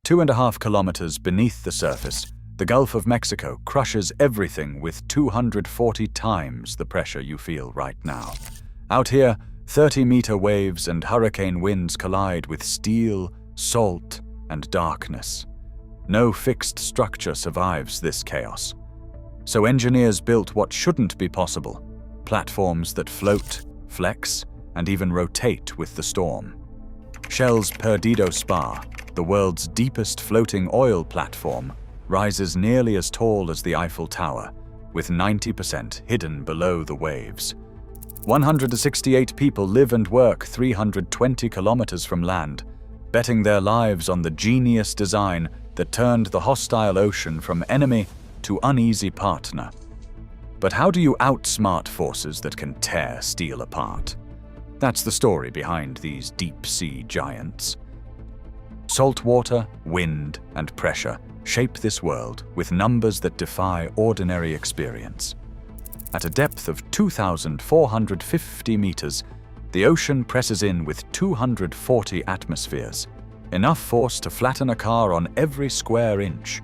2.5 kilometers beneath the surface, the Gulf of Mexico crushes everything with 240 times the pressure you feel right now. Out here, 30-meter waves and hurricane winds collide with steel, salt, and darkness. No fixed structure survives this chaos. So engineers built what shouldn't be possible: platforms that float, flex, and even rotate with the storm. Shell's Perdido Spar, the world's deepest floating oil platform, rises nearly as tall as the Eiffel Tower, with 90% hidden below the waves. 168 people live and work 320 kilometers from land, betting their lives on the genius design that turned the hostile ocean from enemy to uneasy partner. But how do you outsmart forces that can tear steel apart? That's the story behind these deep-sea giants. Salt water, wind, and pressure shape this world with numbers that defy ordinary experience. At a depth of 2,450 meters, the ocean presses in with 240 atmospheres, enough force to flatten a car on every square inch.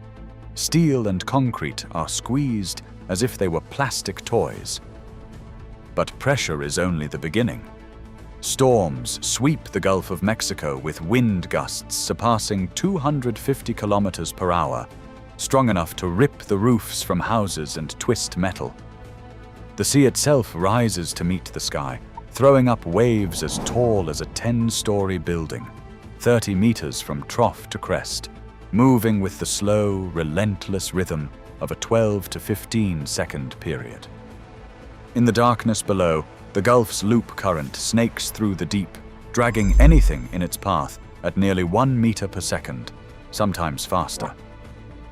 Steel and concrete are squeezed as if they were plastic toys. But pressure is only the beginning. Storms sweep the Gulf of Mexico with wind gusts surpassing 250 kilometers per hour, strong enough to rip the roofs from houses and twist metal. The sea itself rises to meet the sky, throwing up waves as tall as a 10-story building, 30 meters from trough to crest, moving with the slow, relentless rhythm of a 12 to 15-second period. In the darkness below, the Gulf's loop current snakes through the deep, dragging anything in its path at nearly 1 meter per second, sometimes faster.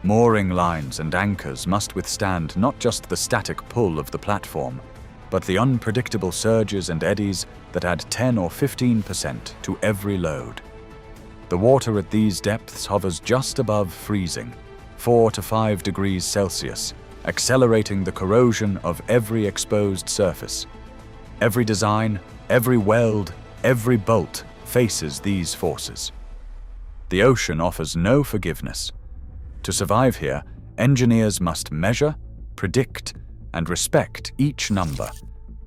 Mooring lines and anchors must withstand not just the static pull of the platform, but the unpredictable surges and eddies that add 10 or 15% to every load. The water at these depths hovers just above freezing, 4 to 5 degrees Celsius, accelerating the corrosion of every exposed surface. Every design, every weld, every bolt faces these forces. The ocean offers no forgiveness. To survive here, engineers must measure, predict, and respect each number,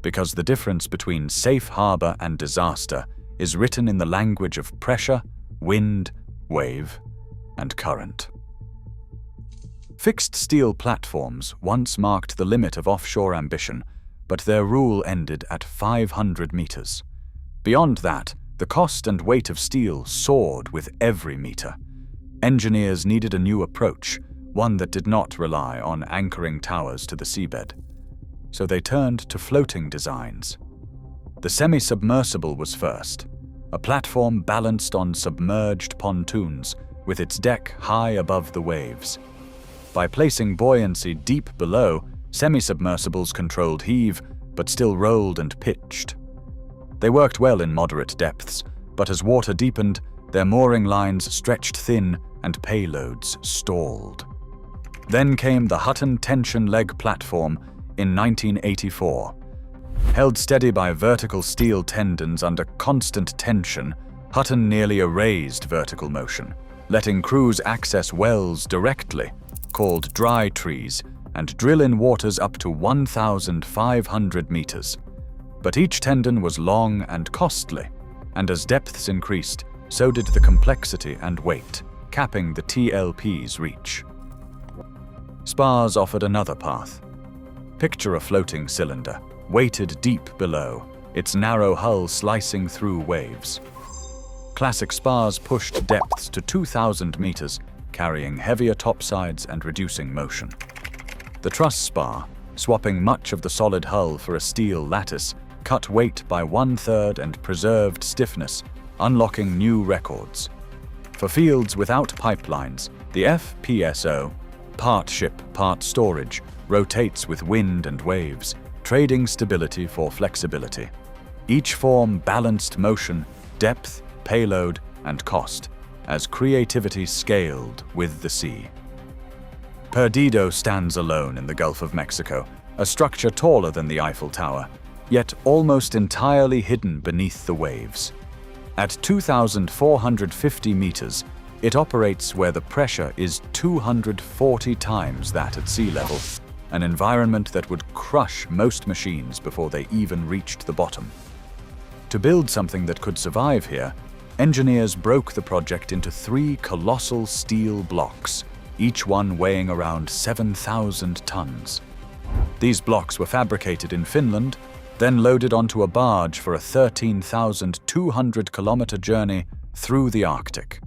because the difference between safe harbor and disaster is written in the language of pressure, wind, wave, and current. Fixed steel platforms once marked the limit of offshore ambition, but their rule ended at 500 meters. Beyond that, the cost and weight of steel soared with every meter. Engineers needed a new approach, one that did not rely on anchoring towers to the seabed. So they turned to floating designs. The semisubmersible was first, a platform balanced on submerged pontoons, with its deck high above the waves. By placing buoyancy deep below, semisubmersibles controlled heave, but still rolled and pitched. They worked well in moderate depths, but as water deepened, their mooring lines stretched thin and payloads stalled. Then came the Hutton tension leg platform in 1984. Held steady by vertical steel tendons under constant tension, Hutton nearly erased vertical motion, letting crews access wells directly, called dry trees, and drill in waters up to 1,500 meters. But each tendon was long and costly, and as depths increased, so did the complexity and weight, capping the TLP's reach. Spars offered another path. Picture a floating cylinder, weighted deep below, its narrow hull slicing through waves. Classic spars pushed depths to 2,000 meters, carrying heavier topsides and reducing motion. The truss spar, swapping much of the solid hull for a steel lattice, cut weight by 1/3 and preserved stiffness, unlocking new records. For fields without pipelines, the FPSO, part ship, part storage, rotates with wind and waves, trading stability for flexibility. Each form balanced motion, depth, payload, and cost, as creativity scaled with the sea. Perdido stands alone in the Gulf of Mexico, a structure taller than the Eiffel Tower, yet almost entirely hidden beneath the waves. At 2,450 meters, It operates where the pressure is 240 times that at sea level, an environment that would crush most machines before they even reached the bottom. To build something that could survive here, engineers broke the project into 3 colossal steel blocks, each one weighing around 7,000 tons. These blocks were fabricated in Finland, then loaded onto a barge for a 13,200-kilometer journey through the Arctic,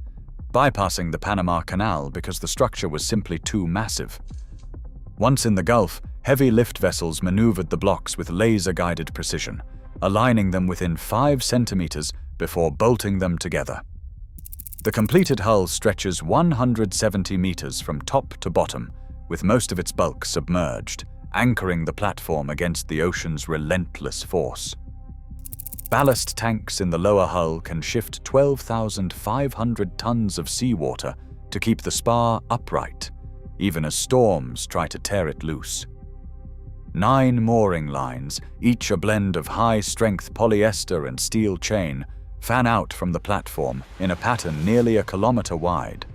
bypassing the Panama Canal because the structure was simply too massive. Once in the Gulf, heavy lift vessels maneuvered the blocks with laser-guided precision, aligning them within 5 centimeters before bolting them together. The completed hull stretches 170 meters from top to bottom, with most of its bulk submerged, anchoring the platform against the ocean's relentless force. Ballast tanks in the lower hull can shift 12,500 tons of seawater to keep the spar upright, even as storms try to tear it loose. 9 mooring lines, each a blend of high-strength polyester and steel chain, fan out from the platform in a pattern nearly a kilometer wide.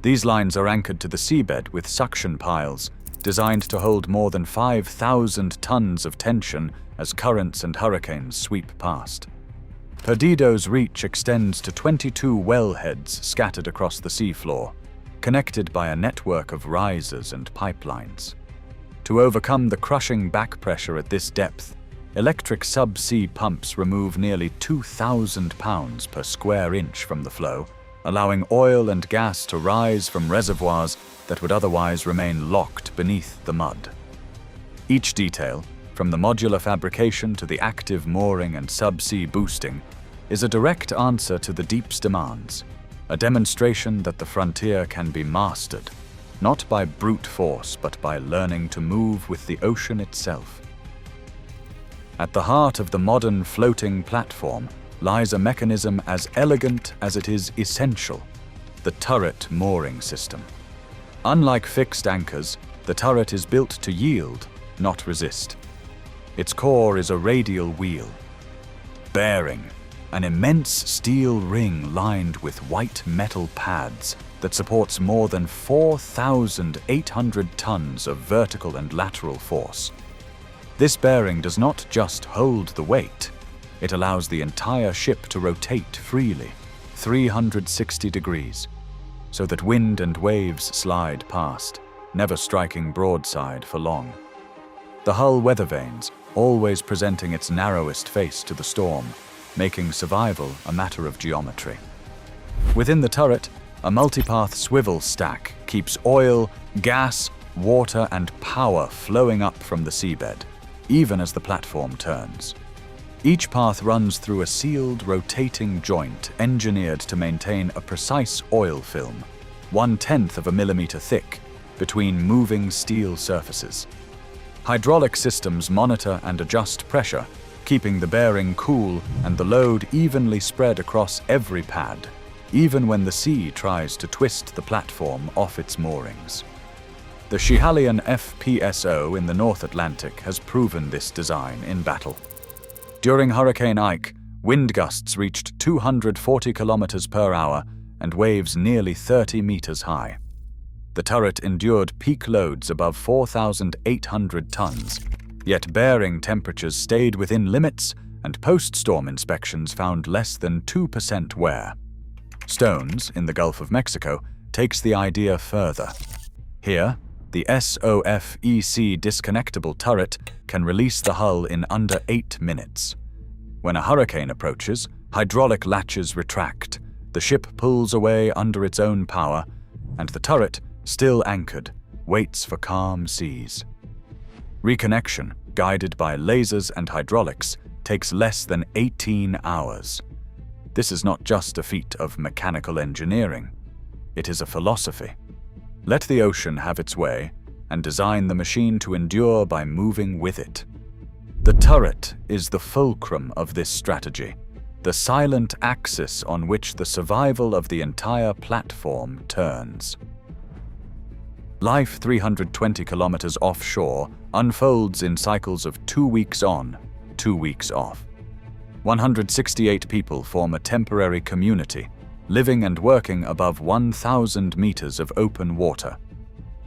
These lines are anchored to the seabed with suction piles, designed to hold more than 5,000 tons of tension as currents and hurricanes sweep past. Perdido's reach extends to 22 wellheads scattered across the seafloor, connected by a network of risers and pipelines. To overcome the crushing back pressure at this depth, electric subsea pumps remove nearly 2,000 pounds per square inch from the flow, allowing oil and gas to rise from reservoirs that would otherwise remain locked beneath the mud. Each detail, from the modular fabrication to the active mooring and subsea boosting, is a direct answer to the deep's demands, a demonstration that the frontier can be mastered, not by brute force but by learning to move with the ocean itself. At the heart of the modern floating platform lies a mechanism as elegant as it is essential, the turret mooring system. Unlike fixed anchors, the turret is built to yield, not resist. Its core is a radial wheel. Bearing, an immense steel ring lined with white metal pads that supports more than 4,800 tons of vertical and lateral force. This bearing does not just hold the weight, it allows the entire ship to rotate freely, 360 degrees, so that wind and waves slide past, never striking broadside for long. The hull weather vanes, always presenting its narrowest face to the storm, making survival a matter of geometry. Within the turret, a multipath swivel stack keeps oil, gas, water, and power flowing up from the seabed, even as the platform turns. Each path runs through a sealed, rotating joint engineered to maintain a precise oil film, 1/10 of a millimeter thick, between moving steel surfaces. Hydraulic systems monitor and adjust pressure, keeping the bearing cool and the load evenly spread across every pad, even when the sea tries to twist the platform off its moorings. The Schiehallion FPSO in the North Atlantic has proven this design in battle. During Hurricane Ike, wind gusts reached 240 kilometers per hour and waves nearly 30 meters high. The turret endured peak loads above 4,800 tons, yet bearing temperatures stayed within limits and post-storm inspections found less than 2% wear. Stones, in the Gulf of Mexico, takes the idea further. Here, the SOFEC disconnectable turret can release the hull in under 8 minutes. When a hurricane approaches, hydraulic latches retract, the ship pulls away under its own power, and the turret, still anchored, waits for calm seas. Reconnection, guided by lasers and hydraulics, takes less than 18 hours. This is not just a feat of mechanical engineering. It is a philosophy. Let the ocean have its way, and design the machine to endure by moving with it. The turret is the fulcrum of this strategy, the silent axis on which the survival of the entire platform turns. Life 320 kilometers offshore unfolds in cycles of 2 weeks on, 2 weeks off. 168 people form a temporary community, living and working above 1,000 meters of open water.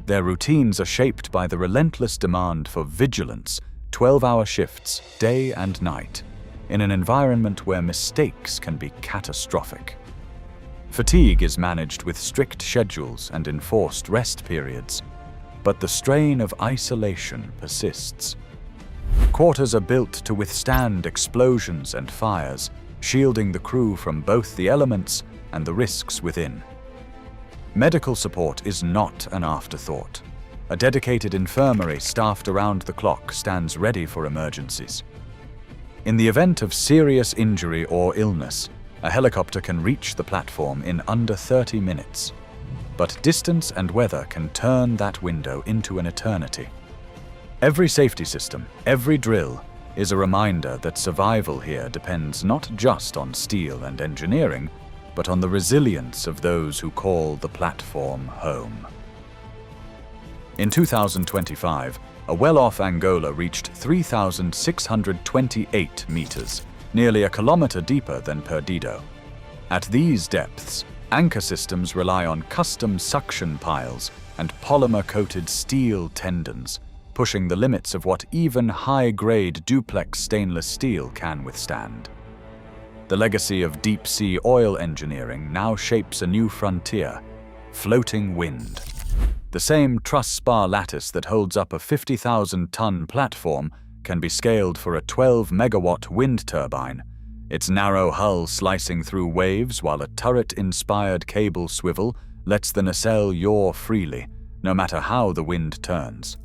Their routines are shaped by the relentless demand for vigilance, 12-hour shifts, day and night, in an environment where mistakes can be catastrophic. Fatigue is managed with strict schedules and enforced rest periods, but the strain of isolation persists. Quarters are built to withstand explosions and fires, shielding the crew from both the elements and the risks within. Medical support is not an afterthought. A dedicated infirmary staffed around the clock stands ready for emergencies. In the event of serious injury or illness, a helicopter can reach the platform in under 30 minutes. But distance and weather can turn that window into an eternity. Every safety system, every drill, is a reminder that survival here depends not just on steel and engineering, but on the resilience of those who call the platform home. In 2025, a well-off Angola reached 3,628 meters, nearly a kilometer deeper than Perdido. At these depths, anchor systems rely on custom suction piles and polymer-coated steel tendons, pushing the limits of what even high-grade duplex stainless steel can withstand. The legacy of deep-sea oil engineering now shapes a new frontier: floating wind. The same truss spar lattice that holds up a 50,000-ton platform can be scaled for a 12-megawatt wind turbine, its narrow hull slicing through waves while a turret-inspired cable swivel lets the nacelle yaw freely, no matter how the wind turns.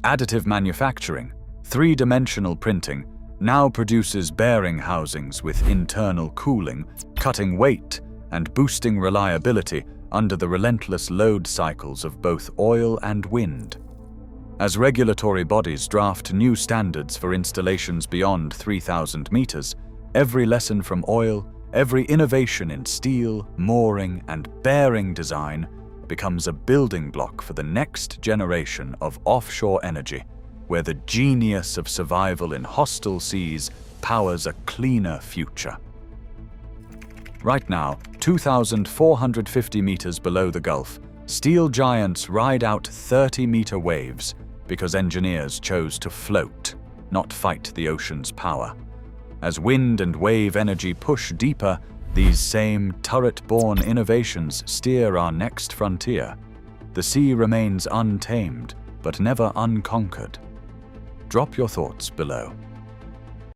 Additive manufacturing, three-dimensional printing, now produces bearing housings with internal cooling, cutting weight and boosting reliability under the relentless load cycles of both oil and wind. As regulatory bodies draft new standards for installations beyond 3,000 meters, every lesson from oil, every innovation in steel, mooring, and bearing design becomes a building block for the next generation of offshore energy, where the genius of survival in hostile seas powers a cleaner future. Right now, 2,450 meters below the Gulf, steel giants ride out 30-meter waves because engineers chose to float, not fight the ocean's power. As wind and wave energy push deeper, these same turret-borne innovations steer our next frontier. The sea remains untamed, but never unconquered. Drop your thoughts below.